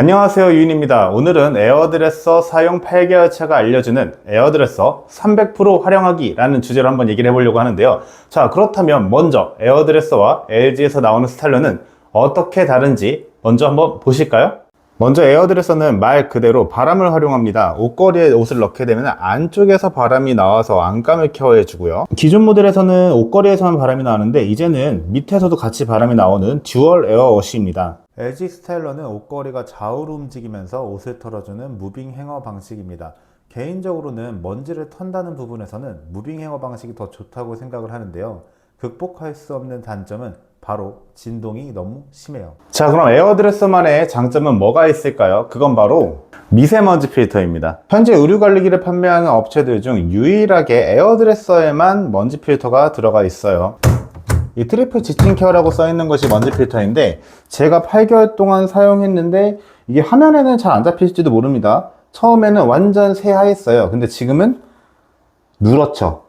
안녕하세요, 유인입니다. 오늘은 에어드레서 사용 8개월차가 알려주는 에어드레서 300% 활용하기 라는 주제로 한번 얘기를 해보려고 하는데요. 자, 그렇다면 먼저 에어드레서와 LG에서 나오는 스타일러는 어떻게 다른지 먼저 한번 보실까요? 먼저 에어드레서는 말 그대로 바람을 활용합니다. 옷걸이에 옷을 넣게 되면 안쪽에서 바람이 나와서 안감을 케어해주고요. 기존 모델에서는 옷걸이에서만 바람이 나오는데 이제는 밑에서도 같이 바람이 나오는 듀얼 에어워시입니다. LG 스타일러는 옷걸이가 좌우로 움직이면서 옷을 털어주는 무빙 행어 방식입니다. 개인적으로는 먼지를 턴다는 부분에서는 무빙 행어 방식이 더 좋다고 생각을 하는데요. 극복할 수 없는 단점은 바로 진동이 너무 심해요. 자, 그럼 에어드레서만의 장점은 뭐가 있을까요? 그건 바로 미세먼지 필터입니다. 현재 의류관리기를 판매하는 업체들 중 유일하게 에어드레서에만 먼지 필터가 들어가 있어요. 이 트리플 지칭 케어라고 써있는 것이 먼지 필터인데 제가 8개월 동안 사용했는데 이게 화면에는 잘 안 잡힐지도 모릅니다. 처음에는 완전 새하였어요. 근데 지금은 누렇죠.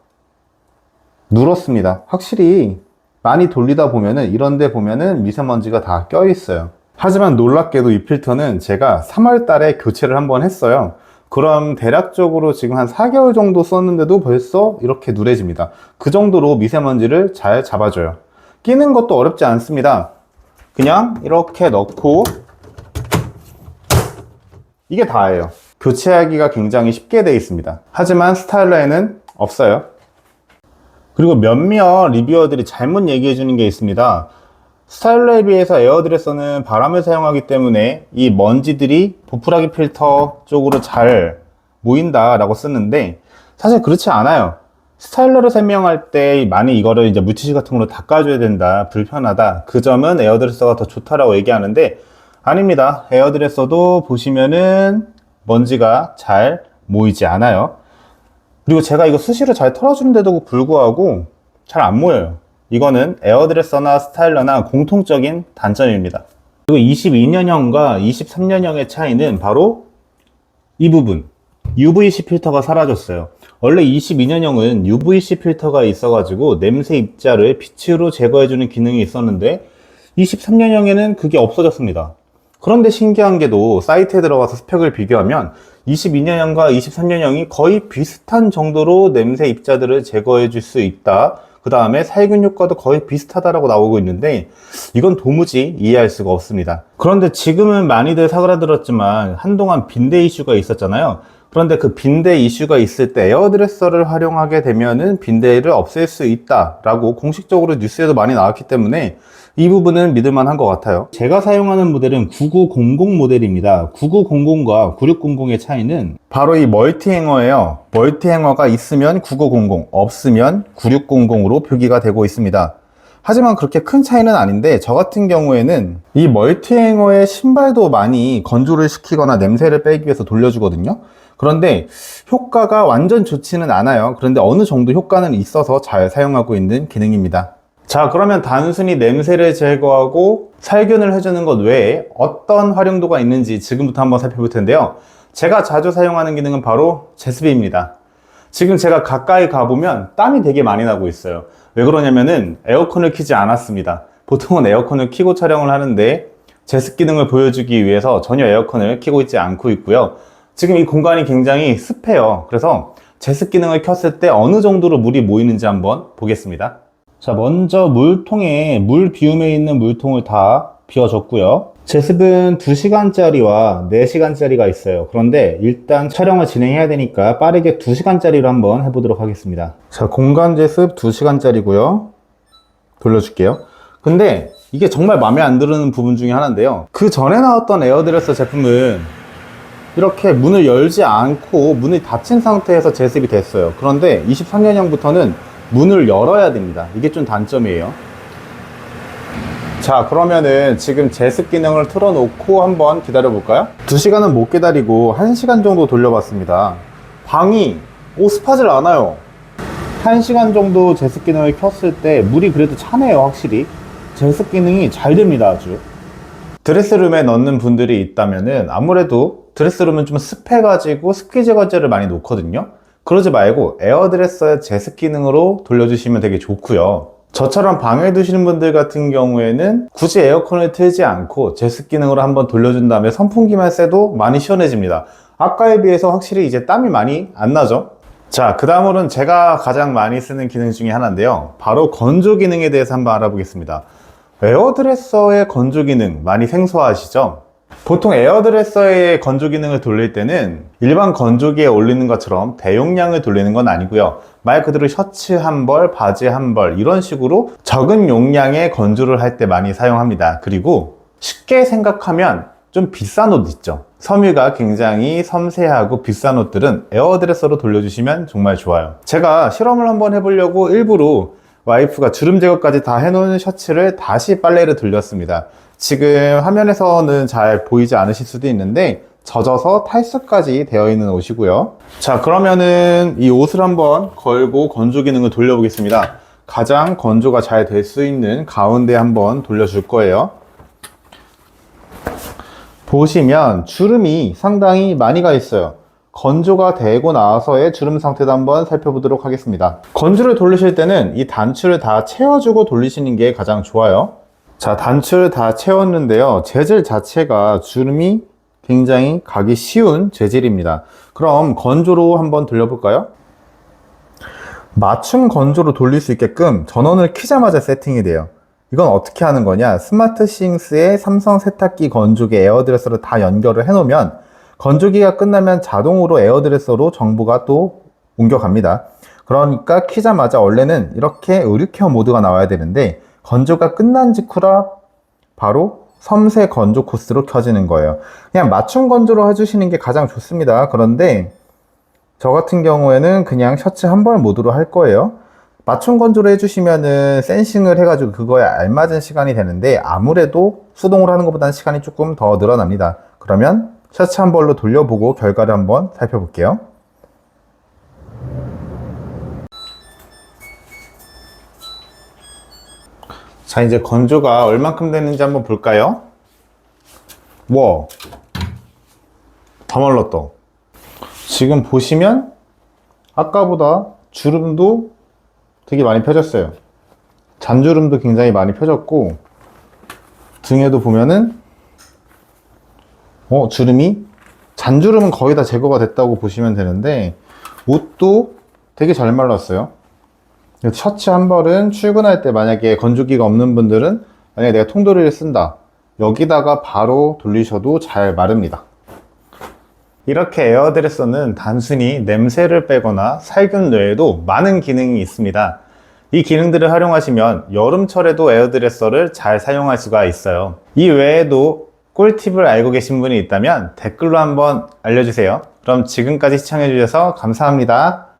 누렇습니다. 확실히 많이 돌리다 보면은 이런데 보면은 미세먼지가 다 껴있어요. 하지만 놀랍게도 이 필터는 제가 3월 달에 교체를 한번 했어요. 그럼 대략적으로 지금 한 4개월 정도 썼는데도 벌써 이렇게 누래집니다. 그 정도로 미세먼지를 잘 잡아줘요. 끼는 것도 어렵지 않습니다. 그냥 이렇게 넣고 이게 다예요. 교체하기가 굉장히 쉽게 되어 있습니다. 하지만 스타일러에는 없어요. 그리고 몇몇 리뷰어들이 잘못 얘기해 주는 게 있습니다. 스타일러에 비해서 에어드레서는 바람을 사용하기 때문에 이 먼지들이 보풀하기 필터 쪽으로 잘 모인다 라고 쓰는데 사실 그렇지 않아요. 스타일러를 설명할 때 많이 이거를 이제 물티슈 같은 걸로 닦아줘야 된다, 불편하다, 그 점은 에어드레서가 더 좋다라고 얘기하는데 아닙니다. 에어드레서도 보시면은 먼지가 잘 모이지 않아요. 그리고 제가 이거 수시로 잘 털어주는데도 불구하고 잘 안 모여요. 이거는 에어드레서나 스타일러나 공통적인 단점입니다. 그리고 22년형과 23년형의 차이는 바로 이 부분, UVC 필터가 사라졌어요. 원래 22년형은 UVC 필터가 있어가지고 냄새 입자를 빛으로 제거해주는 기능이 있었는데 23년형에는 그게 없어졌습니다. 그런데 신기한 게도 사이트에 들어가서 스펙을 비교하면 22년형과 23년형이 거의 비슷한 정도로 냄새 입자들을 제거해 줄 수 있다. 그 다음에 살균 효과도 거의 비슷하다라고 나오고 있는데 이건 도무지 이해할 수가 없습니다. 그런데 지금은 많이들 사그라들었지만 한동안 빈대 이슈가 있었잖아요. 그런데 그 빈대 이슈가 있을 때 에어드레서를 활용하게 되면은 빈대를 없앨 수 있다라고 공식적으로 뉴스에도 많이 나왔기 때문에 이 부분은 믿을만한 것 같아요. 제가 사용하는 모델은 9900 모델입니다. 9900과 9600의 차이는 바로 이 멀티 행어예요. 멀티 행어가 있으면 9900, 없으면 9600으로 표기가 되고 있습니다. 하지만 그렇게 큰 차이는 아닌데 저 같은 경우에는 이 멀티 행어의 신발도 많이 건조를 시키거나 냄새를 빼기 위해서 돌려주거든요. 그런데 효과가 완전 좋지는 않아요. 그런데 어느 정도 효과는 있어서 잘 사용하고 있는 기능입니다. 자, 그러면 단순히 냄새를 제거하고 살균을 해주는 것 외에 어떤 활용도가 있는지 지금부터 한번 살펴볼 텐데요. 제가 자주 사용하는 기능은 바로 제습입니다. 지금 제가 가까이 가보면 땀이 되게 많이 나고 있어요. 왜 그러냐면은 에어컨을 켜지 않았습니다. 보통은 에어컨을 켜고 촬영을 하는데 제습 기능을 보여주기 위해서 전혀 에어컨을 켜고 있지 않고 있고요. 지금 이 공간이 굉장히 습해요. 그래서 제습 기능을 켰을 때 어느 정도로 물이 모이는지 한번 보겠습니다. 자, 먼저 물통에 물 비움에 있는 물통을 다 비워줬고요. 제습은 2시간짜리와 4시간짜리가 있어요. 그런데 일단 촬영을 진행해야 되니까 빠르게 2시간짜리로 한번 해보도록 하겠습니다. 자, 공간 제습 2시간짜리고요. 돌려줄게요. 근데 이게 정말 마음에 안 드는 부분 중에 하나인데요. 그 전에 나왔던 에어드레서 제품은 이렇게 문을 열지 않고 문이 닫힌 상태에서 제습이 됐어요. 그런데 23년형부터는 문을 열어야 됩니다. 이게 좀 단점이에요. 자, 그러면은 지금 제습 기능을 틀어놓고 한번 기다려 볼까요? 2시간은 못 기다리고 1시간 정도 돌려봤습니다. 방이 습하질 않아요. 1시간 정도 제습 기능을 켰을 때 물이 그래도 차네요. 확실히 제습 기능이 잘 됩니다. 아주. 드레스룸에 넣는 분들이 있다면은 아무래도 드레스룸은 좀 습해가지고 습기 제거제를 많이 놓거든요. 그러지 말고 에어드레서의 제습 기능으로 돌려주시면 되게 좋고요. 저처럼 방에 두시는 분들 같은 경우에는 굳이 에어컨을 틀지 않고 제습 기능으로 한번 돌려준 다음에 선풍기만 쐬도 많이 시원해집니다. 아까에 비해서 확실히 이제 땀이 많이 안 나죠. 자, 그 다음으로는 제가 가장 많이 쓰는 기능 중에 하나인데요, 바로 건조 기능에 대해서 한번 알아보겠습니다. 에어드레서의 건조 기능 많이 생소하시죠? 보통 에어드레서의 건조 기능을 돌릴 때는 일반 건조기에 올리는 것처럼 대용량을 돌리는 건 아니고요, 말 그대로 셔츠 한 벌, 바지 한 벌 이런 식으로 적은 용량의 건조를 할 때 많이 사용합니다. 그리고 쉽게 생각하면 좀 비싼 옷 있죠, 섬유가 굉장히 섬세하고 비싼 옷들은 에어드레서로 돌려주시면 정말 좋아요. 제가 실험을 한번 해보려고 일부러 와이프가 주름 제거까지 다 해놓은 셔츠를 다시 빨래를 돌렸습니다. 지금 화면에서는 잘 보이지 않으실 수도 있는데 젖어서 탈수까지 되어 있는 옷이고요. 자, 그러면은 이 옷을 한번 걸고 건조 기능을 돌려보겠습니다. 가장 건조가 잘 될 수 있는 가운데 한번 돌려줄 거예요. 보시면 주름이 상당히 많이 가 있어요. 건조가 되고 나서의 주름 상태도 한번 살펴보도록 하겠습니다. 건조를 돌리실 때는 이 단추를 다 채워주고 돌리시는 게 가장 좋아요. 자, 단추를 다 채웠는데요, 재질 자체가 주름이 굉장히 가기 쉬운 재질입니다. 그럼 건조로 한번 돌려볼까요? 맞춤 건조로 돌릴 수 있게끔 전원을 켜자마자 세팅이 돼요. 이건 어떻게 하는 거냐, 스마트 싱스에 삼성 세탁기 건조기 에어드레서를 다 연결을 해 놓으면 건조기가 끝나면 자동으로 에어드레서로 정보가 또 옮겨갑니다. 그러니까 켜자마자 원래는 이렇게 의류케어 모드가 나와야 되는데 건조가 끝난 직후라 바로 섬세 건조 코스로 켜지는 거예요. 그냥 맞춤 건조로 해주시는 게 가장 좋습니다. 그런데 저 같은 경우에는 그냥 셔츠 한 벌 모드로 할 거예요. 맞춤 건조를 해주시면은 센싱을 해가지고 그거에 알맞은 시간이 되는데 아무래도 수동으로 하는 것보다는 시간이 조금 더 늘어납니다. 그러면 셔츠 한 벌로 돌려보고 결과를 한번 살펴볼게요. 자, 이제 건조가 얼만큼 됐는지 한번 볼까요? 와, 다 말랐다. 지금 보시면 아까보다 주름도 되게 많이 펴졌어요. 잔주름도 굉장히 많이 펴졌고 등에도 보면은 주름이, 잔주름은 거의 다 제거가 됐다고 보시면 되는데 옷도 되게 잘 말랐어요. 셔츠 한 벌은 출근할 때 만약에 건조기가 없는 분들은 만약에 내가 통돌이를 쓴다, 여기다가 바로 돌리셔도 잘 마릅니다. 이렇게 에어드레서는 단순히 냄새를 빼거나 살균 외에도 많은 기능이 있습니다. 이 기능들을 활용하시면 여름철에도 에어드레서를 잘 사용할 수가 있어요. 이 외에도 꿀팁을 알고 계신 분이 있다면 댓글로 한번 알려주세요. 그럼 지금까지 시청해주셔서 감사합니다.